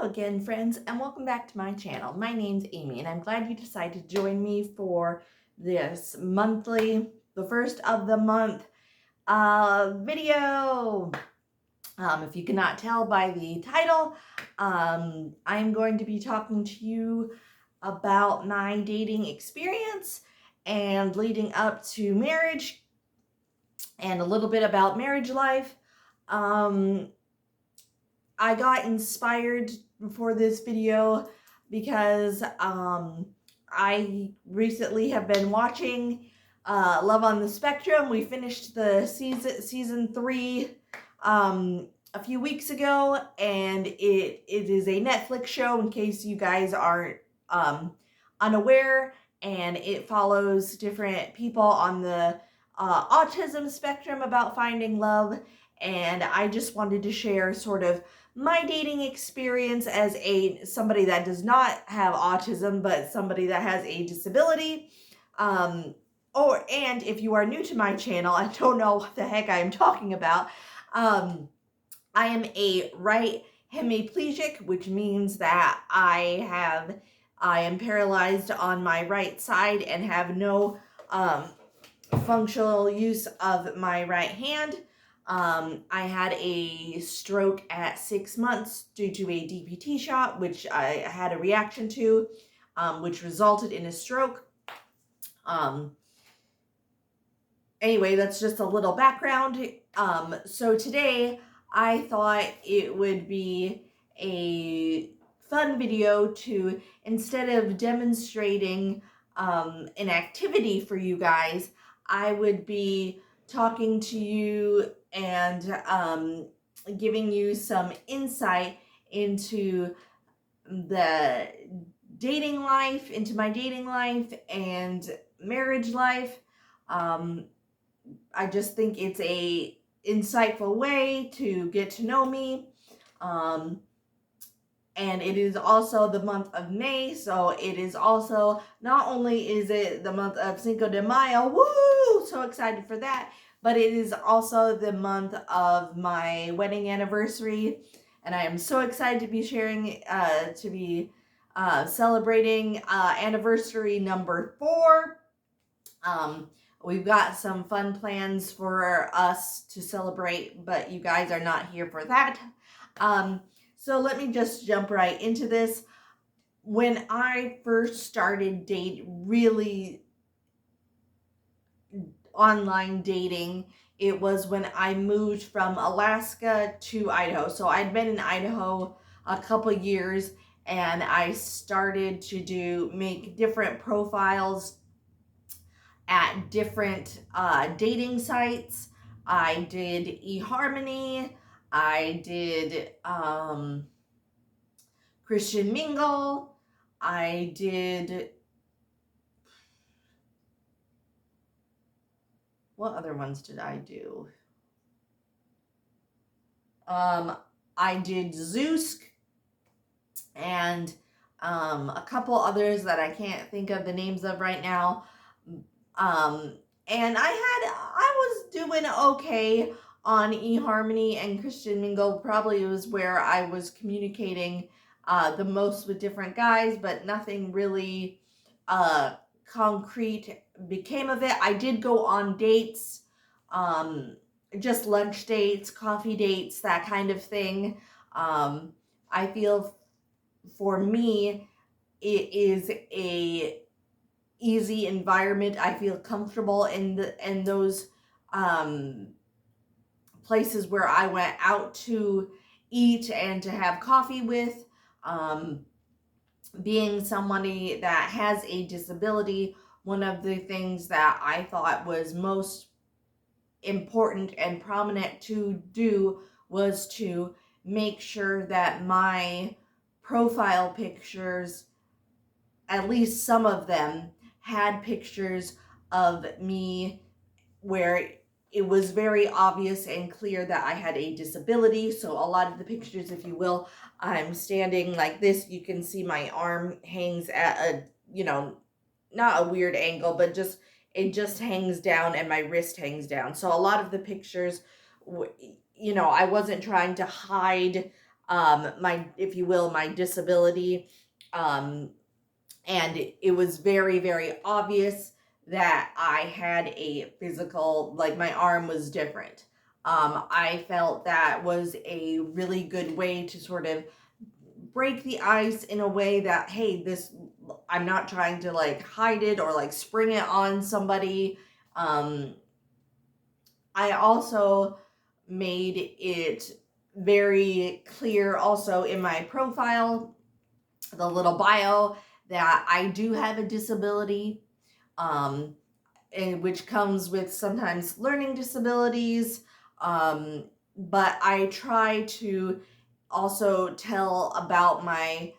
again, friends, and welcome back to my channel. My name's Amy, and I'm glad you decided to join me for this monthly, the first of the month video. If you cannot tell by the title, I'm going to be talking to you about my dating experience and leading up to marriage and a little bit about marriage life. I got inspired for this video because I recently have been watching Love on the Spectrum. We finished the season 3 a few weeks ago, and it is a Netflix show in case you guys aren't unaware, and it follows different people on the autism spectrum about finding love. And I just wanted to share sort of my dating experience as somebody that does not have autism, but somebody that has a disability. And if you are new to my channel, I don't know what the heck I am talking about. I am a right hemiplegic, which means that I am paralyzed on my right side and have no functional use of my right hand. I had a stroke at 6 months due to a DPT shot, which I had a reaction to, which resulted in a stroke. Anyway, that's just a little background. So today I thought it would be a fun video to, instead of demonstrating an activity for you guys, I would be talking to you and giving you some insight into the dating life, into my dating life and marriage life. I just think it's a insightful way to get to know me. And it is also the month of May, so it is also, not only is it the month of Cinco de Mayo, woo, so excited for that, but it is also the month of my wedding anniversary, and I am so excited to be sharing, celebrating anniversary number 4. We've got some fun plans for us to celebrate, but you guys are not here for that. So let me just jump right into this. When I first started really online dating, it was when I moved from Alaska to Idaho. So I'd been in Idaho a couple years, and I started to make different profiles at different dating sites. I did eHarmony. I did Christian Mingle. I did, what other ones did I do? I did Zoosk and a couple others that I can't think of the names of right now. And I was doing okay on eHarmony, and Christian Mingle probably was where I was communicating the most with different guys, but nothing really concrete became of it. I did go on dates, just lunch dates, coffee dates, that kind of thing. I feel for me, it is a easy environment. I feel comfortable in those places where I went out to eat and to have coffee with. Being somebody that has a disability, one of the things that I thought was most important and prominent to do was to make sure that my profile pictures, at least some of them, had pictures of me where it was very obvious and clear that I had a disability. So a lot of the pictures, if you will, I'm standing like this. You can see my arm hangs at a, not a weird angle, but it just hangs down, and my wrist hangs down. So a lot of the pictures, I wasn't trying to hide if you will, my disability. And it was very, very obvious that I had a physical, like my arm was different. I felt that was a really good way to sort of break the ice in a way that, hey, I'm not trying to like hide it or like spring it on somebody. I also made it very clear also in my profile, the little bio, that I do have a disability, and which comes with sometimes learning disabilities. But I try to also tell about my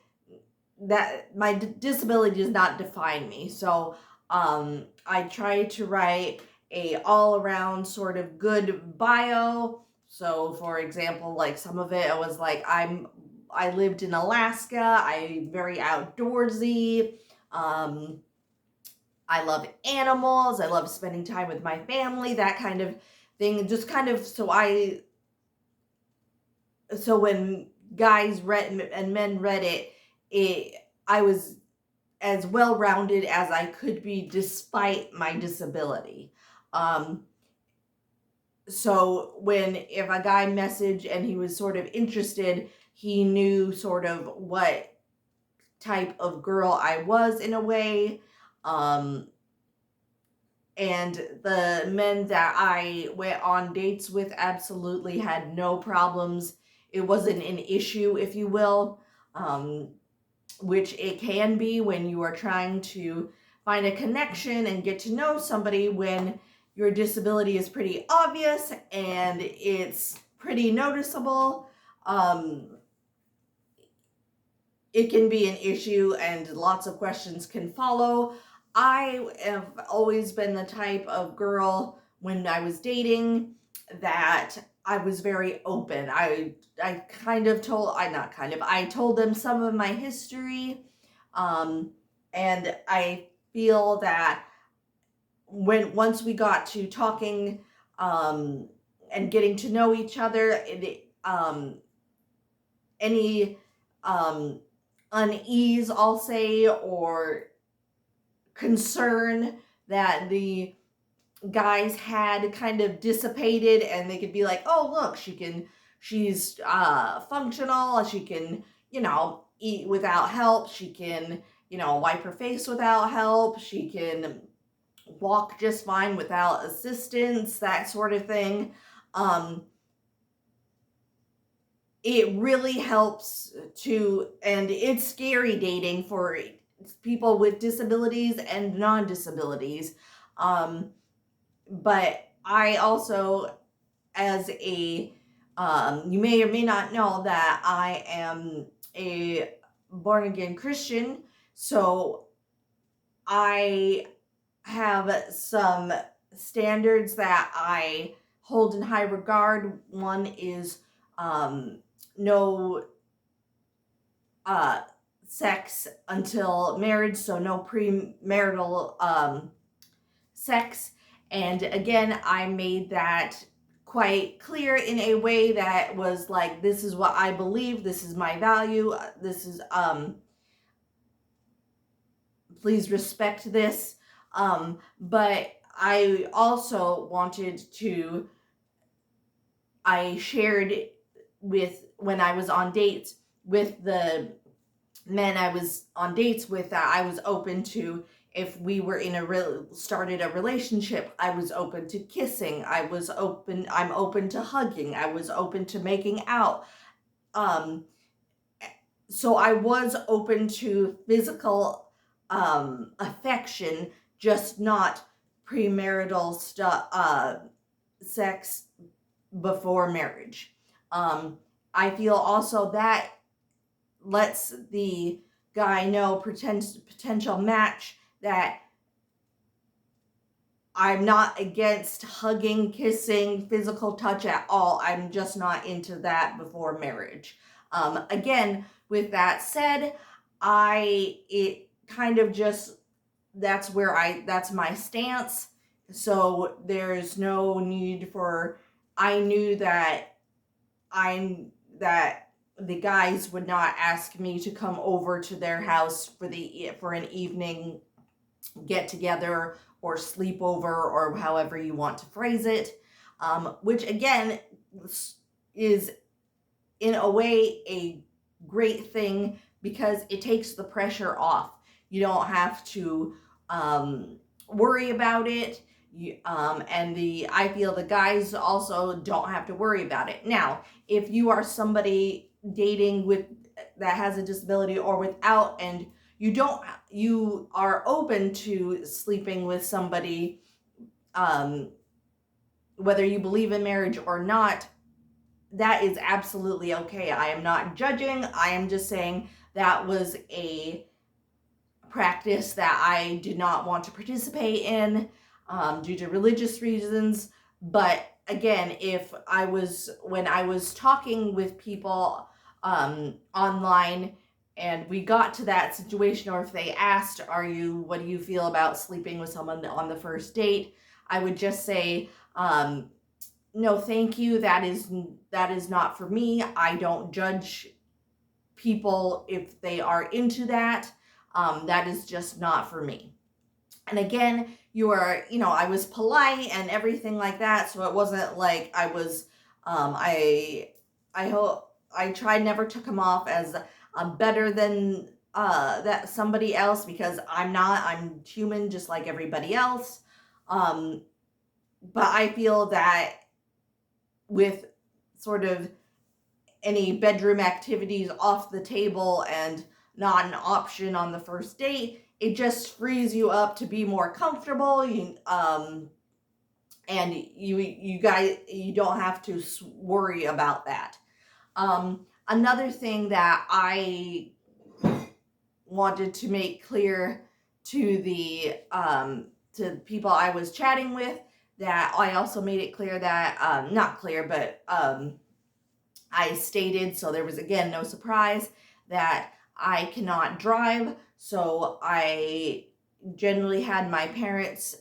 disability does not define me. So I try to write a all-around sort of good bio. So for example, like some of it was like I lived in Alaska, I'm very outdoorsy, I love animals, I love spending time with my family, that kind of thing. Just kind of so when guys read and men read it, I was as well-rounded as I could be despite my disability. So if a guy messaged and he was sort of interested, he knew sort of what type of girl I was in a way. And the men that I went on dates with absolutely had no problems. It wasn't an issue, if you will, which it can be when you are trying to find a connection and get to know somebody when your disability is pretty obvious and it's pretty noticeable. It can be an issue and lots of questions can follow. I have always been the type of girl when I was dating that I was very open. I told them some of my history. And I feel that once we got to talking, and getting to know each other, any, unease, I'll say, or concern that the guys had kind of dissipated, and they could be like, oh, look, she's functional, she can, eat without help, she can, wipe her face without help, she can walk just fine without assistance, that sort of thing. It really helps and it's scary dating for people with disabilities and non-disabilities. But I also, as you may or may not know that I am a born-again Christian, so I have some standards that I hold in high regard. One is no sex until marriage, so no premarital sex. And again, I made that quite clear in a way that was like, this is what I believe, this is my value, this is please respect this. But I also I shared when I was on dates with the men I was on dates with, that I was open to, if we were started a relationship, I was open to kissing, I'm open to hugging, I was open to making out. So I was open to physical affection, just not premarital sex before marriage. I feel also that lets the guy know, potential match, that I'm not against hugging, kissing, physical touch at all. I'm just not into that before marriage. Again, with that said, it kind of just, that's my stance. So there's no need for, I knew that the guys would not ask me to come over to their house for an evening get together or sleepover, or however you want to phrase it, which again is in a way a great thing because it takes the pressure off. You don't have to worry about it. I feel the guys also don't have to worry about it. Now, if you are somebody dating that has a disability or without, and you are open to sleeping with somebody, whether you believe in marriage or not, that is absolutely okay. I am not judging. I am just saying that was a practice that I did not want to participate in due to religious reasons. But again, when I was talking with people online and we got to that situation, or if they asked, what do you feel about sleeping with someone on the first date? I would just say, no, thank you. That is not for me. I don't judge people if they are into that. That is just not for me. And again, I was polite and everything like that, so it wasn't like I was, I hope I tried never to come off as better than that somebody else, because I'm not. I'm human just like everybody else. But I feel that with sort of any bedroom activities off the table and not an option on the first date, it just frees you up to be more comfortable. And you guys, you don't have to worry about that. Another thing that I wanted to make clear to the people I was chatting with, that I also made it clear that not clear, but I stated, so there was again no surprise, that I cannot drive. So I generally had my parents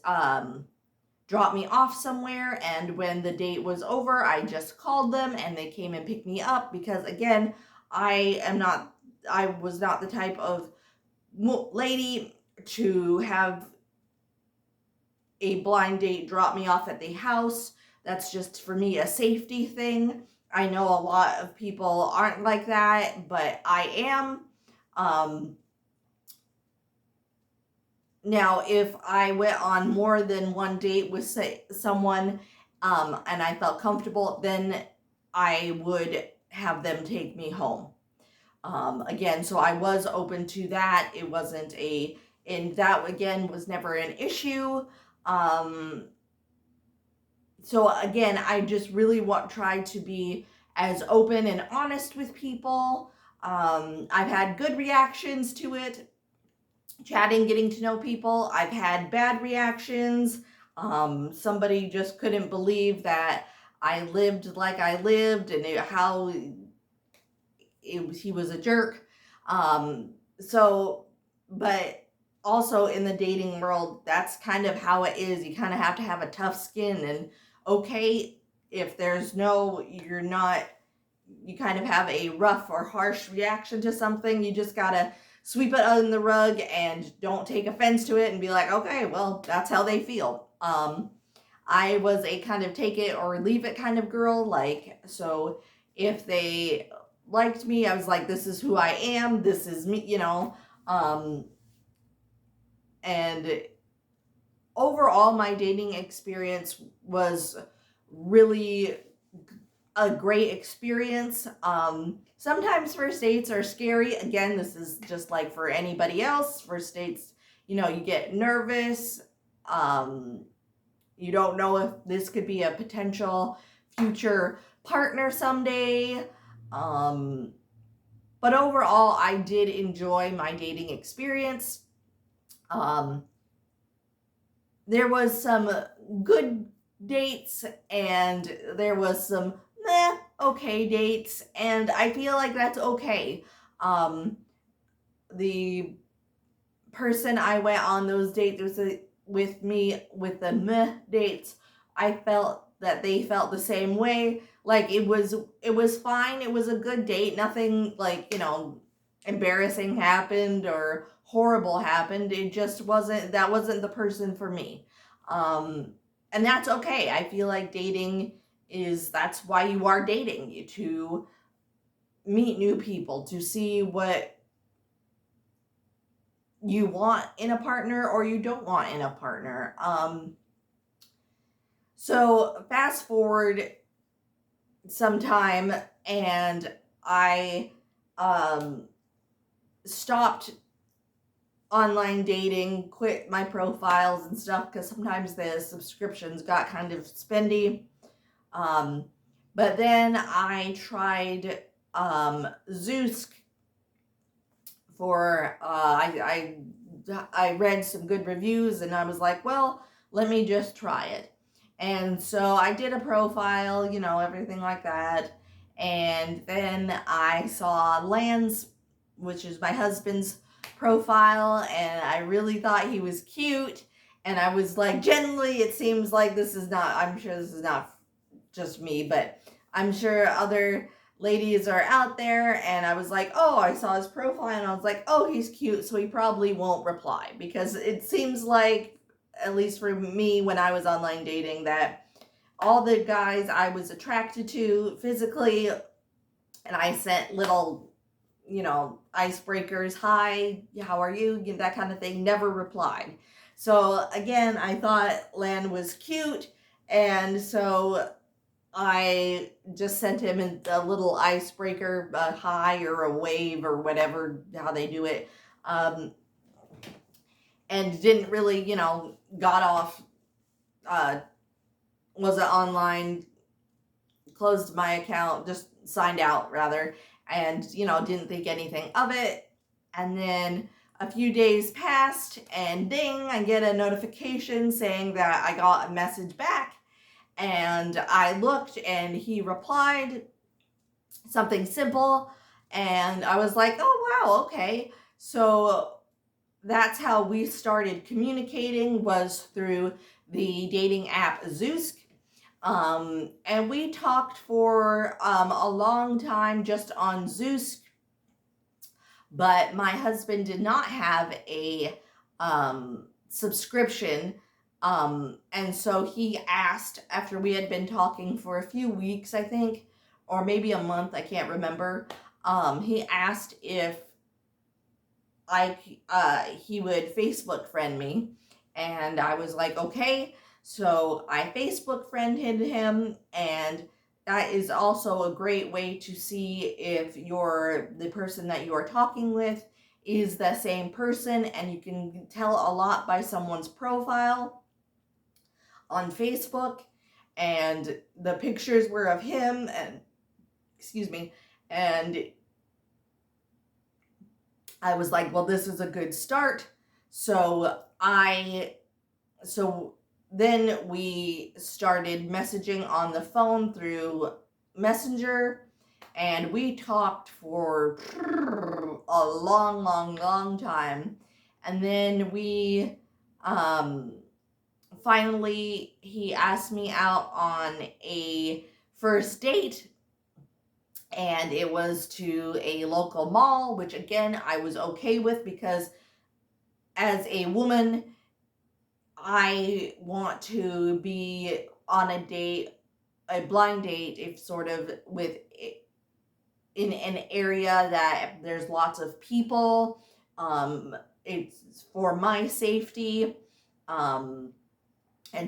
drop me off somewhere, and when the date was over, I just called them and they came and picked me up, because again, I was not the type of lady to have a blind date drop me off at the house. That's just, for me, a safety thing. I know a lot of people aren't like that, but I am. Now, if I went on more than one date with someone and I felt comfortable, then I would have them take me home. Again, so I was open to that. It wasn't and that again was never an issue. So again, I just really try to be as open and honest with people. I've had good reactions to it, chatting, getting to know people. I've had bad reactions. Somebody just couldn't believe that I lived like I lived, and how he was a jerk. But also in the dating world, that's kind of how it is. You kind of have to have a tough skin, and okay, if you kind of have a rough or harsh reaction to something, you just gotta sweep it under the rug and don't take offense to it and be like, okay, well, that's how they feel. I was a kind of take it or leave it kind of girl. So if they liked me, I was like, this is who I am, this is me, and overall, my dating experience was really a great experience. Sometimes first dates are scary. Again, this is just like for anybody else. First dates, you get nervous. You don't know if this could be a potential future partner someday. But overall, I did enjoy my dating experience. There was some good dates and there was some okay dates, and I feel like that's okay. The person I went on those dates with me with the dates, I felt that they felt the same way. Like, it was fine. It was a good date. Nothing, like, embarrassing happened or horrible happened. It just wasn't, that wasn't the person for me. And that's okay. I feel like dating that's why you are dating, you to meet new people, to see what you want in a partner or you don't want in a partner. So fast forward some time, and I stopped online dating, quit my profiles and stuff, because sometimes the subscriptions got kind of spendy. But then I tried Zeus for I read some good reviews, and I was like, well, let me just try it. And so I did a profile, everything like that. And then I saw Lance, which is my husband's profile, and I really thought he was cute. And I was like, generally, it seems like I'm sure this is not just me, but I'm sure other ladies are out there. And I was like, oh, I saw his profile, and I was like, oh, he's cute, so he probably won't reply, because it seems like, at least for me when I was online dating, that all the guys I was attracted to physically, and I sent little, icebreakers, hi, how are you, that kind of thing, never replied. So again, I thought Lan was cute, and so I just sent him a little icebreaker, a hi or a wave or whatever, how they do it. And didn't really, got off, wasn't online, closed my account, just signed out rather, and, didn't think anything of it. And then a few days passed, and ding, I get a notification saying that I got a message back. And I looked, and he replied something simple, and I was like, oh, wow, okay. So that's how we started communicating, was through the dating app Zeus. And we talked for a long time just on Zeus, but my husband did not have a subscription. And so he asked, after we had been talking for a few weeks, I think, or maybe a month, I can't remember. He asked if he would Facebook friend me, and I was like, okay. So I Facebook friended him, and that is also a great way to see if the person that you are talking with is the same person, and you can tell a lot by someone's profile on Facebook. And the pictures were of him, and and I was like, well, this is a good start. So then we started messaging on the phone through Messenger, and we talked for a long time. And then we finally, he asked me out on a first date, and it was to a local mall, which again, I was okay with, because as a woman, I want to be on a date, a blind date, if sort of in an area that there's lots of people. It's for my safety. And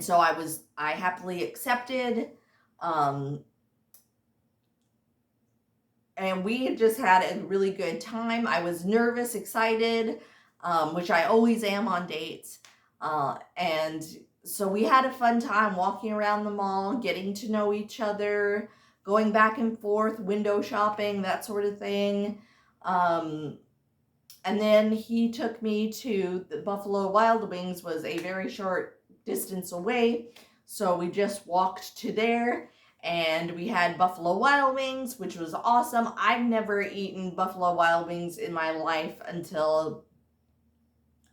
so I happily accepted. And we just had a really good time. I was nervous, excited, which I always am on dates. And so we had a fun time walking around the mall, getting to know each other, going back and forth, window shopping, that sort of thing. And then he took me to the Buffalo Wild Wings, was a very short distance away. So we just walked to there, and we had Buffalo Wild Wings, which was awesome. I've never eaten Buffalo Wild Wings in my life until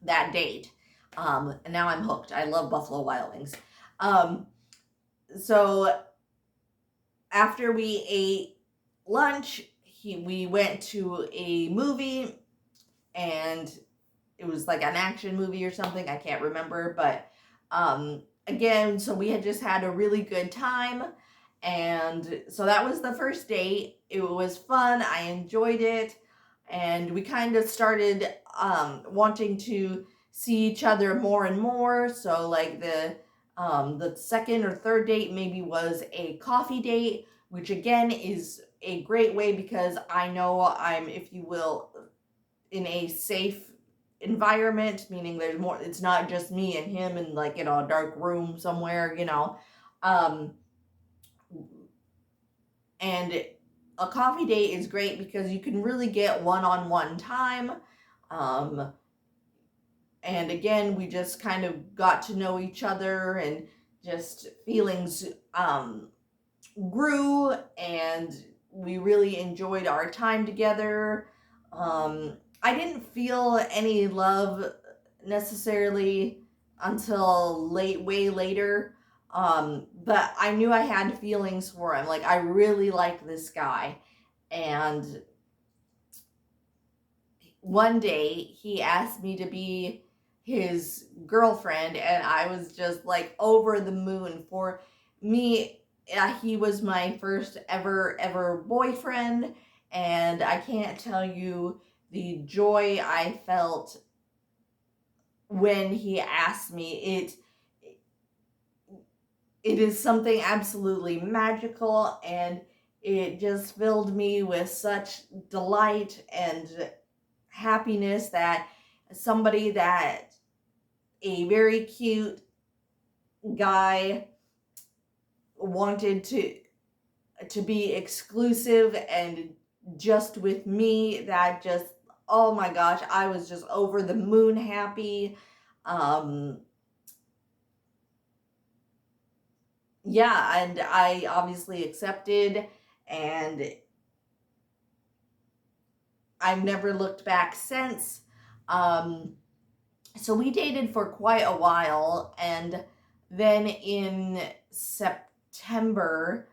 that date. And now I'm hooked. I love Buffalo Wild Wings. So after we ate lunch, we went to a movie, and it was like an action movie or something. I can't remember, but again, so we had just had a really good time. And so that was the first date. It was fun. I enjoyed it. And we kind of started wanting to see each other more and more. So like the second or third date maybe was a coffee date, which again is a great way because I know I'm, if you will, in a safe environment, meaning there's more, it's not just me and him in like, a dark room somewhere, and a coffee date is great because you can really get one-on-one time. And again, we just kind of got to know each other, and just feelings grew, and we really enjoyed our time together. I didn't feel any love necessarily until way later. But I knew I had feelings for him. Like, I really liked this guy. And one day he asked me to be his girlfriend, and I was just like over the moon. For me, he was my first ever boyfriend, and I can't tell you the joy I felt when he asked me. It is something absolutely magical, and it just filled me with such delight and happiness that somebody that a very cute guy wanted to be exclusive and just with me. That just, oh my gosh, I was just over the moon happy. Yeah, and I obviously accepted, and I've never looked back since. So we dated for quite a while, and then in September,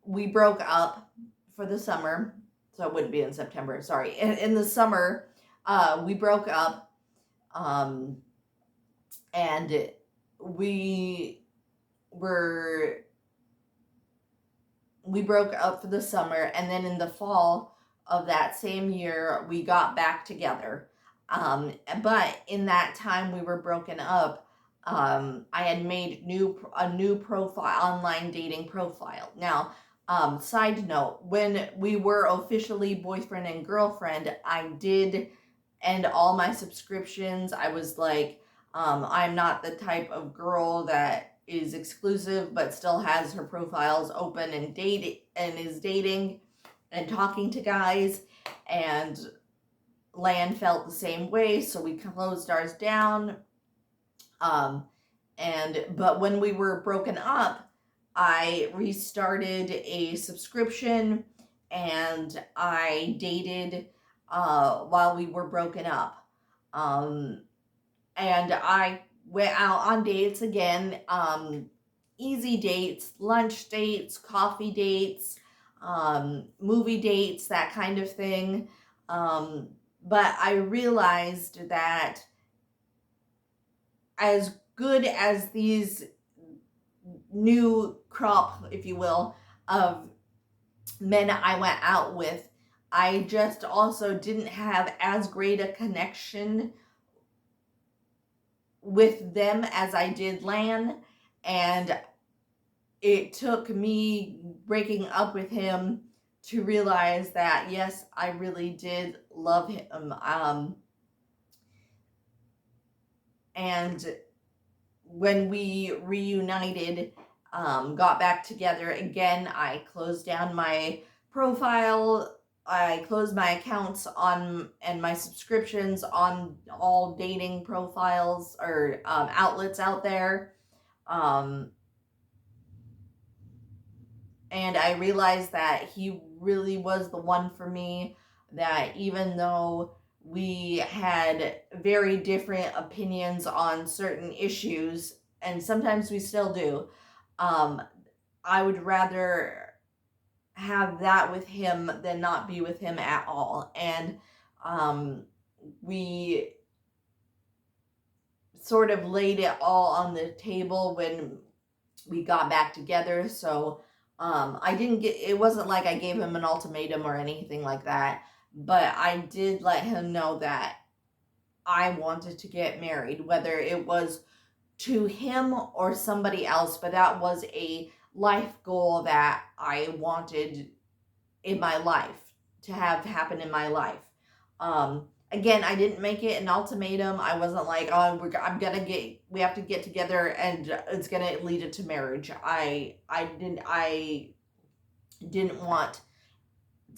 we broke up for the summer. So it wouldn't be in September, sorry. In the summer, we broke up, and we broke up for the summer, and then in the fall of that same year, we got back together. But in that time we were broken up, I had made a new profile, online dating profile. Now, side note, when we were officially boyfriend and girlfriend, I did end all my subscriptions. I was like, I'm not the type of girl that is exclusive but still has her profiles open and is dating and talking to guys. And Lan felt the same way, so we closed ours down. But when we were broken up, I restarted a subscription, and I dated while we were broken up. And I went out on dates again, easy dates, lunch dates, coffee dates, movie dates, that kind of thing. But I realized that as good as these new crop, if you will, of men I went out with, I just also didn't have as great a connection with them as I did Lan. And it took me breaking up with him to realize that, yes, I really did love him. And when we reunited, got back together again, I closed down my profile. I closed my accounts and my subscriptions on all dating profiles or outlets out there. And I realized that he really was the one for me, that even though we had very different opinions on certain issues, and sometimes we still do, I would rather have that with him than not be with him at all. And we sort of laid it all on the table when we got back together. So it wasn't like I gave him an ultimatum or anything like that, but I did let him know that I wanted to get married, whether it was to him or somebody else, but that was a life goal that I wanted in my life to have happen in my life. Again, I didn't make it an ultimatum. I wasn't like, oh, we have to get together and it's gonna lead it to marriage. I didn't want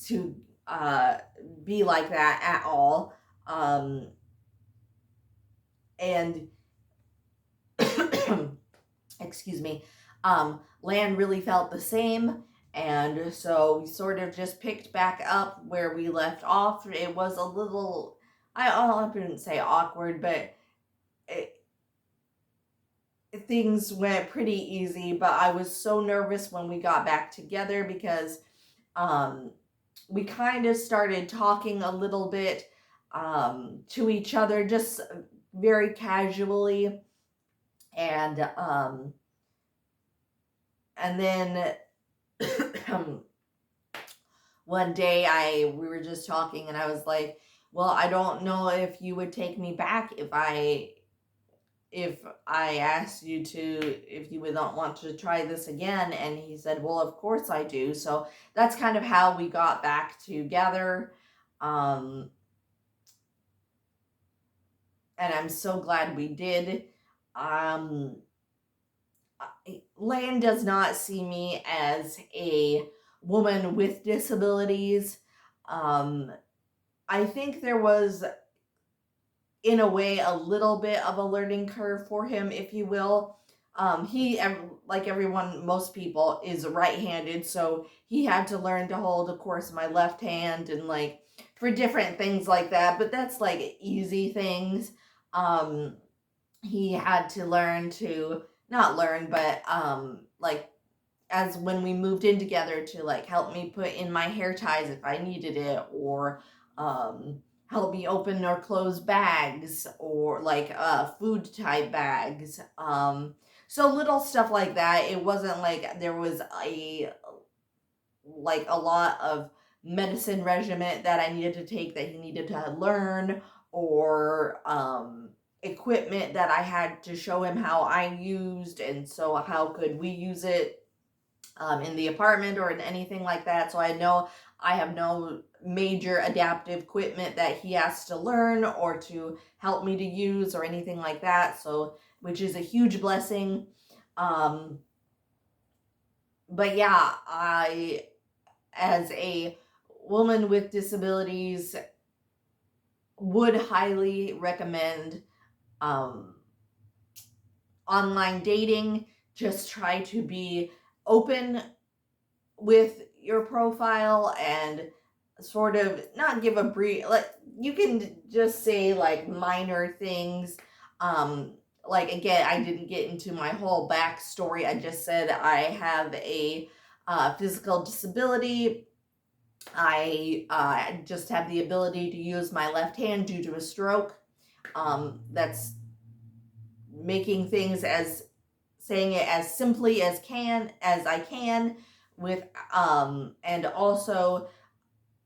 to be like that at all. And excuse me, Lan really felt the same, and so we sort of just picked back up where we left off. It was a little, I wouldn't say awkward, but things went pretty easy, but I was so nervous when we got back together because we kind of started talking a little bit to each other, just very casually, and then one day we were just talking, and I was like, well, I don't know if you would take me back if I asked you to, if you would not want to try this again. And he said, well, of course I do. So that's kind of how we got back together. And I'm so glad we did. Lan does not see me as a woman with disabilities. I think there was, in a way, a little bit of a learning curve for him, if you will. He, like everyone, most people, is right-handed, so he had to learn to hold, of course, my left hand, and like for different things like that, but that's like easy things. He had to learn to, not learn, but like, as when we moved in together, to like help me put in my hair ties if I needed it, or help me open or close bags, or like food type bags. So little stuff like that. It wasn't like there was a lot of medicine regimen that I needed to take that he needed to learn, or equipment that I had to show him how I used, and so how could we use it in the apartment or in anything like that. So I have no major adaptive equipment that he has to learn or to help me to use or anything like that. So, which is a huge blessing. But yeah, I, as a woman with disabilities, would highly recommend online dating. Just try to be open with your profile and sort of not give a brief, like, you can just say like minor things. Like, again, I didn't get into my whole backstory. I just said I have a physical disability. I just have the ability to use my left hand due to a stroke. That's making things saying it as simply as I can, with and also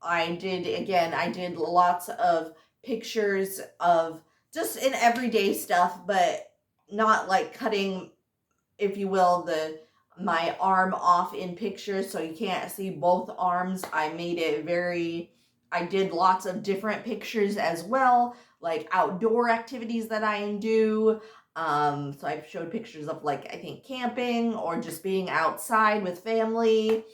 I did lots of pictures of just in everyday stuff, but not like cutting, if you will, my arm off in pictures so you can't see both arms. I did lots of different pictures as well, like outdoor activities that I do. So I've showed pictures of, like, I think camping or just being outside with family.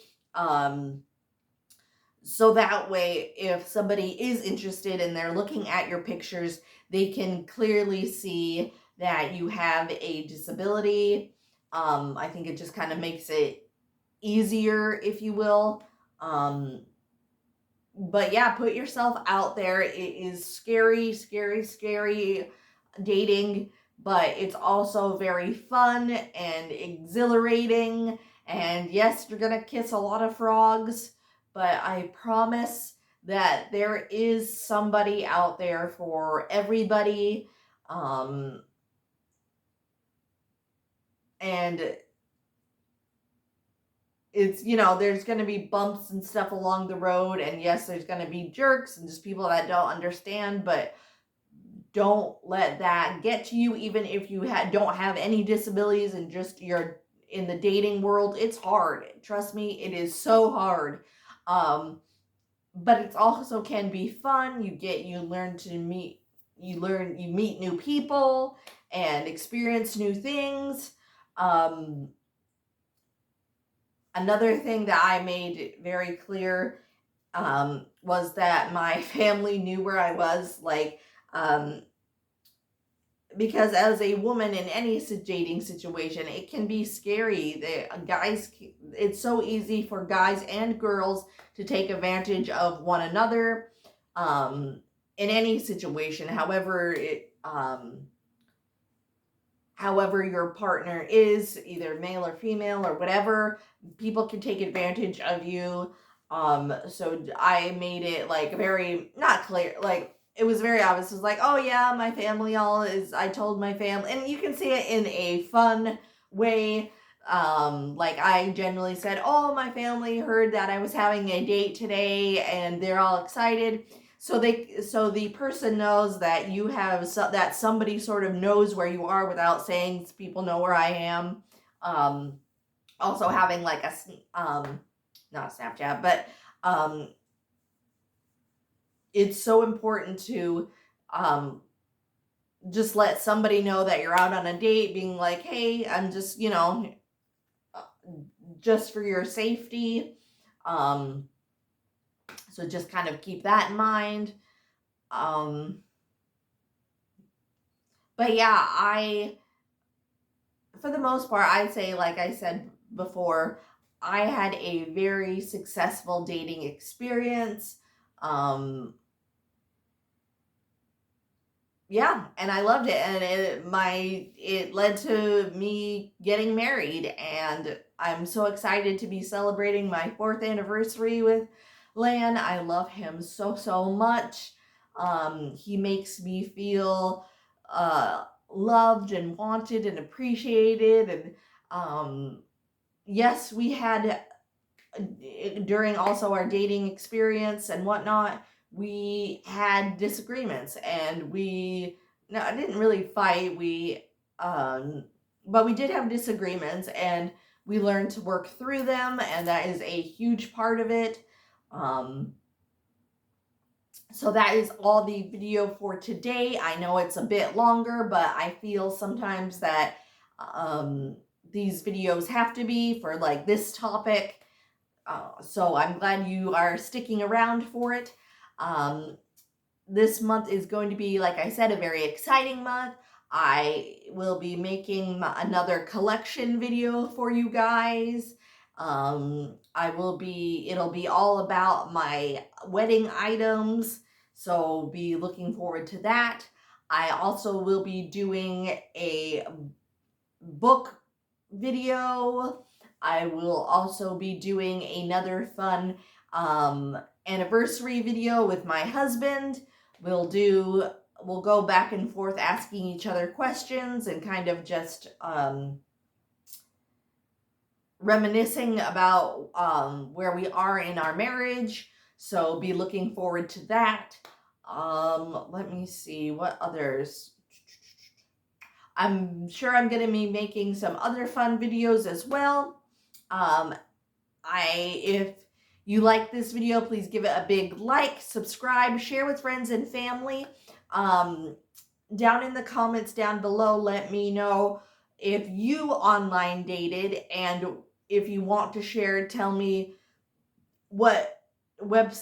So that way, if somebody is interested and they're looking at your pictures, they can clearly see that you have a disability. I think it just kind of makes it easier, if you will. But yeah, put yourself out there. It is scary, scary, scary dating, but it's also very fun and exhilarating. And yes, you're gonna kiss a lot of frogs, but I promise that there is somebody out there for everybody. And it's, there's going to be bumps and stuff along the road. And yes, there's going to be jerks and just people that don't understand, but don't let that get to you. Even if you don't have any disabilities and just you're in the dating world, it's hard. Trust me, it is so hard. But it also can be fun. You meet new people and experience new things. Another thing that I made very clear was that my family knew where I was, because as a woman in any dating situation, it can be scary. It's so easy for guys and girls to take advantage of one another in any situation, however your partner is, either male or female or whatever. People can take advantage of you. So I made it very not clear, it was very obvious. It was like, oh yeah, my family I told my family, and you can see it in a fun way. I generally said, oh, my family heard that I was having a date today and they're all excited. So the person knows that that somebody sort of knows where you are without saying people know where I am. Also having not a Snapchat, but it's so important to just let somebody know that you're out on a date, being like, hey, I'm just, just for your safety. So just kind of keep that in mind. But yeah, for the most part, I'd say, like I said before, I had a very successful dating experience. Yeah, and I loved it, and it led to me getting married, and I'm so excited to be celebrating my 4th anniversary with Lan. I love him so much. He makes me feel loved and wanted and appreciated, and yes, we had during also our dating experience and whatnot, we had disagreements, and I didn't really fight. But we did have disagreements, and we learned to work through them, and that is a huge part of it. So that is all the video for today. I know it's a bit longer, but I feel sometimes that these videos have to be for this topic. So I'm glad you are sticking around for it. This month is going to be, like I said, a very exciting month. I will be making another collection video for you guys. It'll be all about my wedding items, so be looking forward to that. I also will be doing a book video. I will also be doing another fun anniversary video with my husband. We'll go back and forth asking each other questions and kind of just reminiscing about where we are in our marriage. So be looking forward to that. Let me see what others. I'm sure I'm going to be making some other fun videos as well. If you like this video, please give it a big like, subscribe, share with friends and family. Down in the comments down below, let me know if you online dated, and if you want to share, tell me what what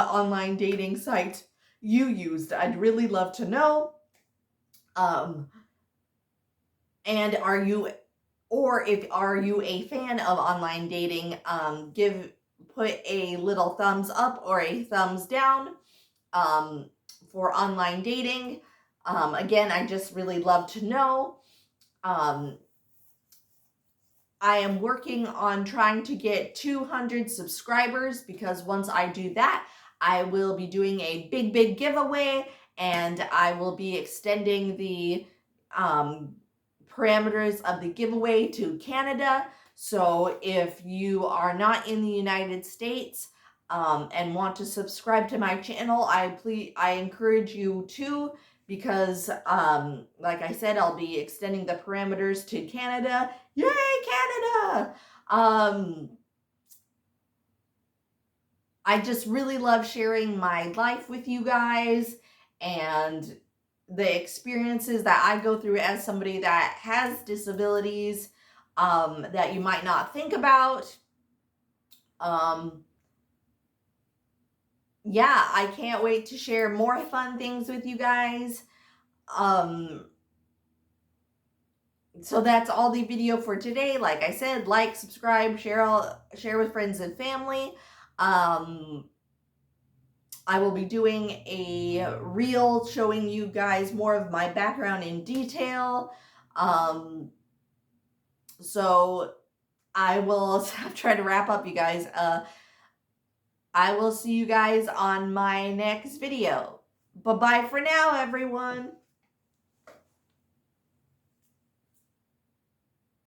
online dating site you used. I'd really love to know. And are you a fan of online dating? Put a little thumbs up or a thumbs down for online dating. Again, I just really love to know. I am working on trying to get 200 subscribers, because once I do that, I will be doing a big giveaway, and I will be extending the parameters of the giveaway to Canada. So if you are not in the United States and want to subscribe to my channel, I encourage you to, because like I said, I'll be extending the parameters to Canada. Yay, Canada! I just really love sharing my life with you guys and the experiences that I go through as somebody that has disabilities that you might not think about. Yeah, I can't wait to share more fun things with you guys. So that's all the video for today. Like I said, like, subscribe, share with friends and family. I will be doing a reel showing you guys more of my background in detail. So I will try to wrap up, you guys. I will see you guys on my next video. Bye-bye for now, everyone.